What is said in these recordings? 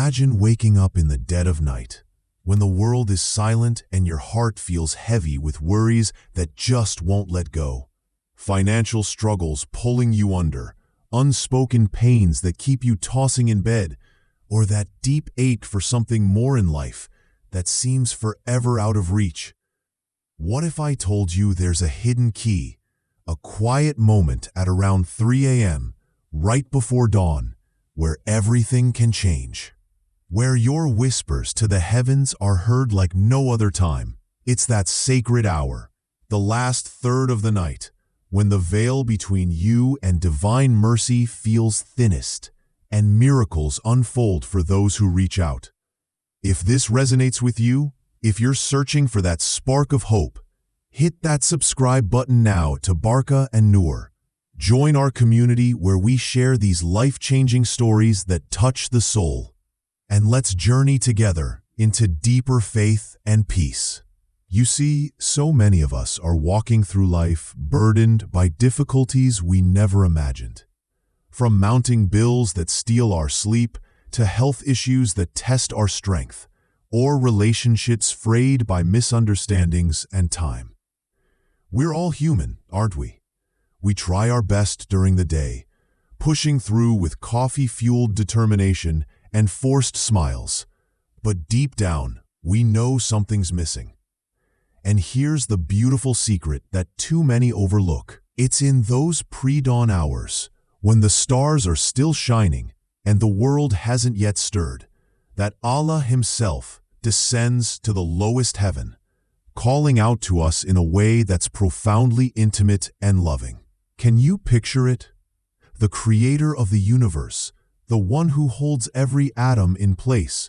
Imagine waking up in the dead of night, when the world is silent and your heart feels heavy with worries that just won't let go. Financial struggles pulling you under, unspoken pains that keep you tossing in bed, or that deep ache for something more in life that seems forever out of reach. What if I told you there's a hidden key, a quiet moment at around 3 a.m., right before dawn, where everything can change? Where your whispers to the heavens are heard like no other time. It's that sacred hour, the last third of the night, when the veil between you and divine mercy feels thinnest, and miracles unfold for those who reach out. If this resonates with you, if you're searching for that spark of hope, hit that subscribe button now to Barkah and Noor. Join our community where we share these life-changing stories that touch the soul. And let's journey together into deeper faith and peace. You see, so many of us are walking through life burdened by difficulties we never imagined. From mounting bills that steal our sleep, to health issues that test our strength, or relationships frayed by misunderstandings and time. We're all human, aren't we? We try our best during the day, pushing through with coffee-fueled determination and forced smiles. But deep down, we know something's missing. And here's the beautiful secret that too many overlook. It's in those pre-dawn hours, when the stars are still shining and the world hasn't yet stirred, that Allah Himself descends to the lowest heaven, calling out to us in a way that's profoundly intimate and loving. Can you picture it? The Creator of the universe, the one who holds every atom in place,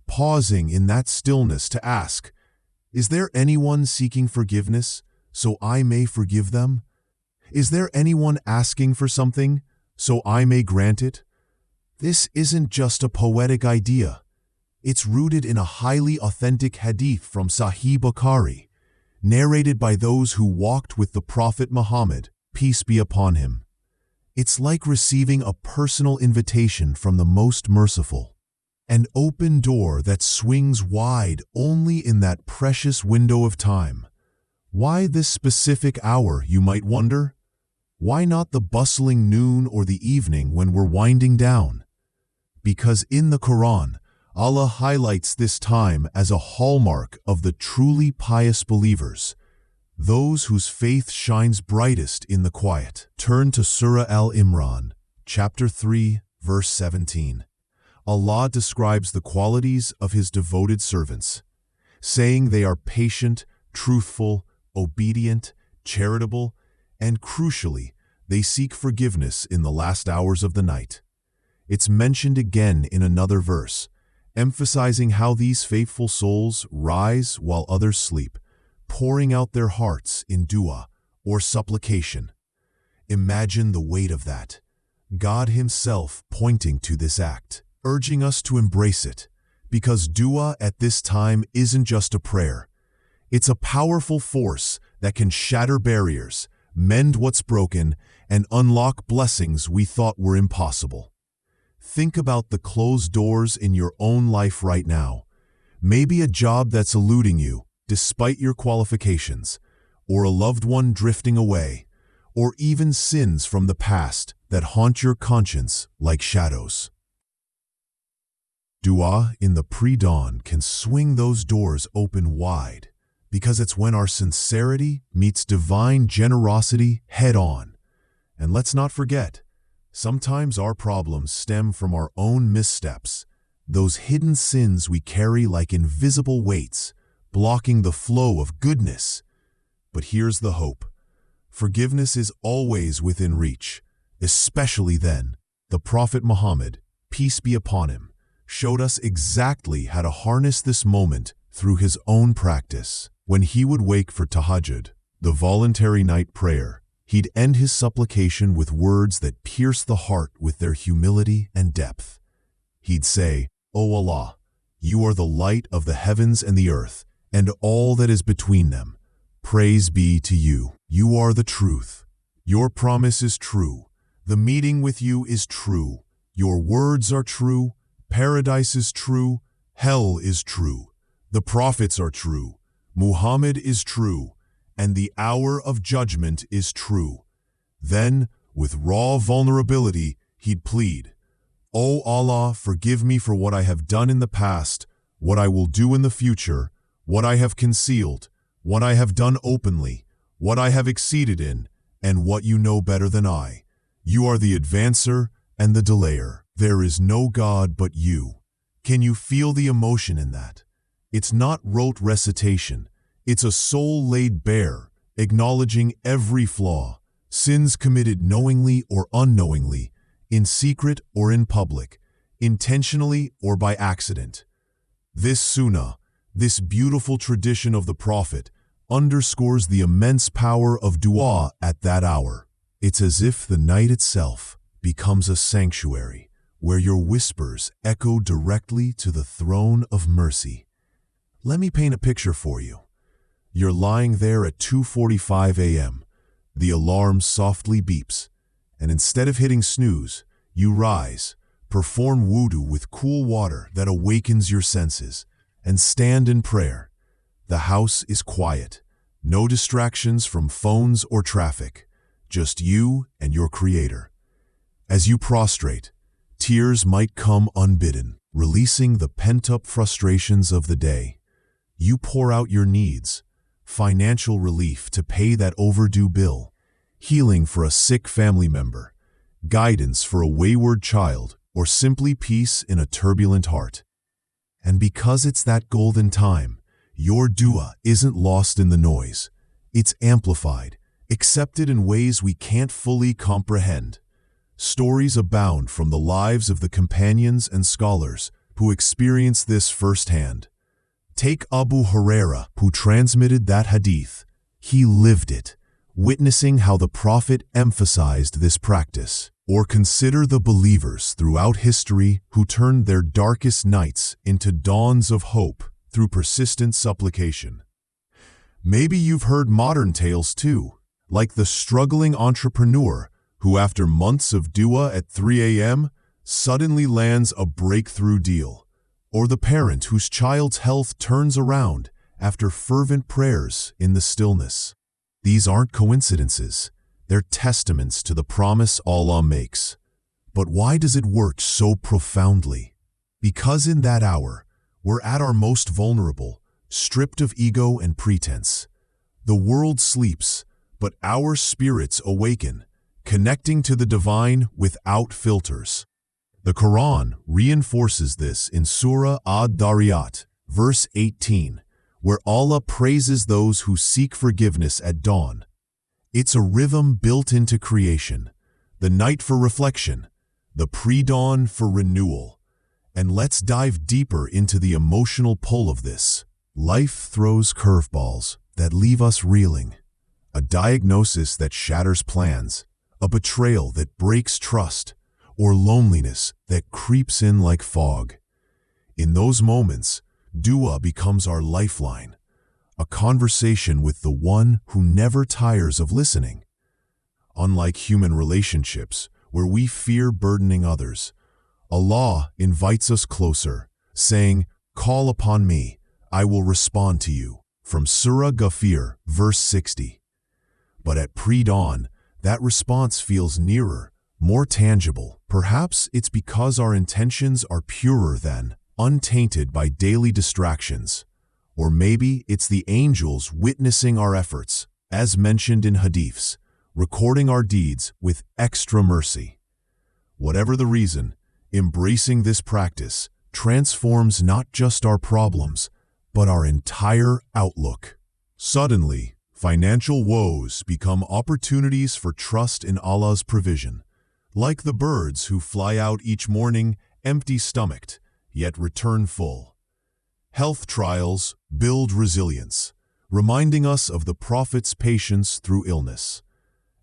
pausing in that stillness to ask, "Is there anyone seeking forgiveness, so I may forgive them? Is there anyone asking for something, so I may grant it?" This isn't just a poetic idea. It's rooted in a highly authentic hadith from Sahih Bukhari, narrated by those who walked with the Prophet Muhammad, peace be upon him. It's like receiving a personal invitation from the Most Merciful, an open door that swings wide only in that precious window of time. Why this specific hour, you might wonder? Why not the bustling noon or the evening when we're winding down? Because in the Quran, Allah highlights this time as a hallmark of the truly pious believers, those whose faith shines brightest in the quiet. Turn to Surah Al-Imran, chapter 3, verse 17. Allah describes the qualities of His devoted servants, saying they are patient, truthful, obedient, charitable, and crucially, they seek forgiveness in the last hours of the night. It's mentioned again in another verse, emphasizing how these faithful souls rise while others sleep, pouring out their hearts in dua or supplication. Imagine the weight of that. God Himself pointing to this act, urging us to embrace it, because dua at this time isn't just a prayer. It's a powerful force that can shatter barriers, mend what's broken, and unlock blessings we thought were impossible. Think about the closed doors in your own life right now. Maybe a job that's eluding you, despite your qualifications, or a loved one drifting away, or even sins from the past that haunt your conscience like shadows. Dua in the pre-dawn can swing those doors open wide, because it's when our sincerity meets divine generosity head-on. And let's not forget, sometimes our problems stem from our own missteps, those hidden sins we carry like invisible weights, blocking the flow of goodness. But here's the hope. Forgiveness is always within reach, especially then. The Prophet Muhammad, peace be upon him, showed us exactly how to harness this moment through his own practice. When he would wake for tahajjud, the voluntary night prayer, he'd end his supplication with words that pierce the heart with their humility and depth. He'd say, "O Allah, you are the light of the heavens and the earth, and all that is between them. Praise be to you. You are the truth. Your promise is true. The meeting with you is true. Your words are true. Paradise is true, hell is true, the prophets are true, Muhammad is true, and the hour of judgment is true. Then, with raw vulnerability, he'd plead, "O Allah, forgive me for what I have done in the past, what I will do in the future, what I have concealed, what I have done openly, what I have exceeded in, and what you know better than I. You are the advancer and the delayer. There is no God but you." Can you feel the emotion in that? It's not rote recitation. It's a soul laid bare, acknowledging every flaw, sins committed knowingly or unknowingly, in secret or in public, intentionally or by accident. This sunnah, this beautiful tradition of the Prophet, underscores the immense power of dua at that hour. It's as if the night itself becomes a sanctuary, where your whispers echo directly to the throne of mercy. Let me paint a picture for you. You're lying there at 2:45 a.m. The alarm softly beeps, and instead of hitting snooze, you rise, perform wudu with cool water that awakens your senses, and stand in prayer. The house is quiet, no distractions from phones or traffic, just you and your Creator. As you prostrate, tears might come unbidden, releasing the pent-up frustrations of the day. You pour out your needs, financial relief to pay that overdue bill, healing for a sick family member, guidance for a wayward child, or simply peace in a turbulent heart. And because it's that golden time, your dua isn't lost in the noise. It's amplified, accepted in ways we can't fully comprehend. Stories abound from the lives of the companions and scholars who experienced this firsthand. Take Abu Huraira, who transmitted that hadith. He lived it, witnessing how the Prophet emphasized this practice. Or consider the believers throughout history who turned their darkest nights into dawns of hope through persistent supplication. Maybe you've heard modern tales too, like the struggling entrepreneur who, after months of dua at 3 a.m., suddenly lands a breakthrough deal, or the parent whose child's health turns around after fervent prayers in the stillness. These aren't coincidences. They're testaments to the promise Allah makes. But why does it work so profoundly? Because in that hour, we're at our most vulnerable, stripped of ego and pretense. The world sleeps, but our spirits awaken, connecting to the divine without filters. The Quran reinforces this in Surah Ad-Dariyat, verse 18, where Allah praises those who seek forgiveness at dawn. It's a rhythm built into creation, the night for reflection, the pre-dawn for renewal. And let's dive deeper into the emotional pull of this. Life throws curveballs that leave us reeling, a diagnosis that shatters plans, a betrayal that breaks trust, or loneliness that creeps in like fog. In those moments, dua becomes our lifeline, a conversation with the one who never tires of listening. Unlike human relationships, where we fear burdening others, Allah invites us closer, saying, "Call upon me, I will respond to you," from Surah Ghafir, verse 60. But at pre-dawn, that response feels nearer, more tangible. Perhaps it's because our intentions are purer than, untainted by daily distractions. Or maybe it's the angels witnessing our efforts, as mentioned in hadiths, recording our deeds with extra mercy. Whatever the reason, embracing this practice transforms not just our problems, but our entire outlook. Suddenly, financial woes become opportunities for trust in Allah's provision, like the birds who fly out each morning empty-stomached, yet return full. Health trials build resilience, reminding us of the Prophet's patience through illness.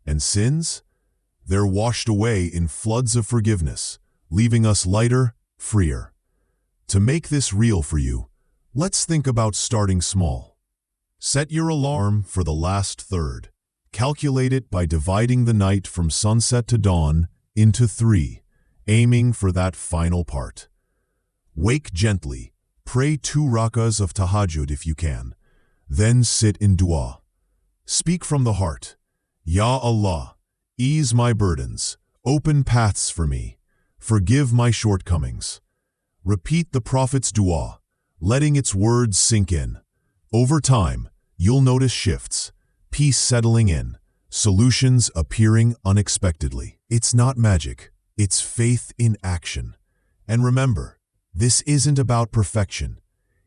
And sins? They're washed away in floods of forgiveness, leaving us lighter, freer. To make this real for you, let's think about starting small. Set your alarm for the last third. Calculate it by dividing the night from sunset to dawn into 3, aiming for that final part. Wake gently, pray 2 rakas of tahajjud if you can, then sit in dua. Speak from the heart. Ya Allah, ease my burdens, open paths for me, forgive my shortcomings. Repeat the Prophet's dua, letting its words sink in. Over time, you'll notice shifts, peace settling in, solutions appearing unexpectedly. It's not magic, it's faith in action. And remember, this isn't about perfection.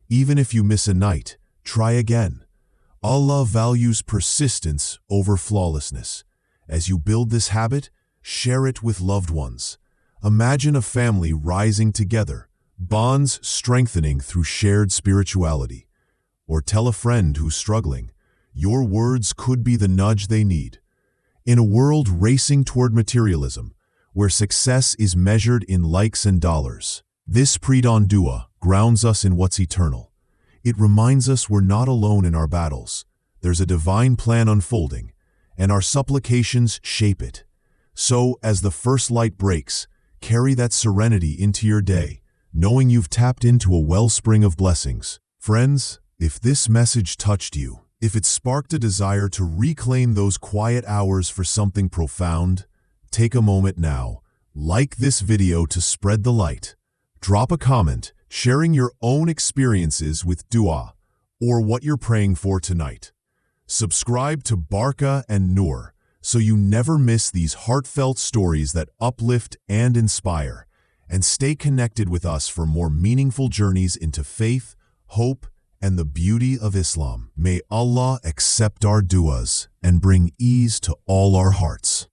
Even if you miss a night, try again. Allah values persistence over flawlessness. As you build this habit, share it with loved ones. Imagine a family rising together, bonds strengthening through shared spirituality. Or tell a friend who's struggling, your words could be the nudge they need. In a world racing toward materialism, where success is measured in likes and dollars, this pre-dawn dua grounds us in what's eternal. It reminds us we're not alone in our battles. There's a divine plan unfolding, and our supplications shape it. So, as the first light breaks, carry that serenity into your day, knowing you've tapped into a wellspring of blessings. Friends, if this message touched you, if it sparked a desire to reclaim those quiet hours for something profound, take a moment now. Like this video to spread the light. Drop a comment sharing your own experiences with dua or what you're praying for tonight. Subscribe to Barkah and Noor so you never miss these heartfelt stories that uplift and inspire. And stay connected with us for more meaningful journeys into faith, hope, and the beauty of Islam. May Allah accept our duas and bring ease to all our hearts.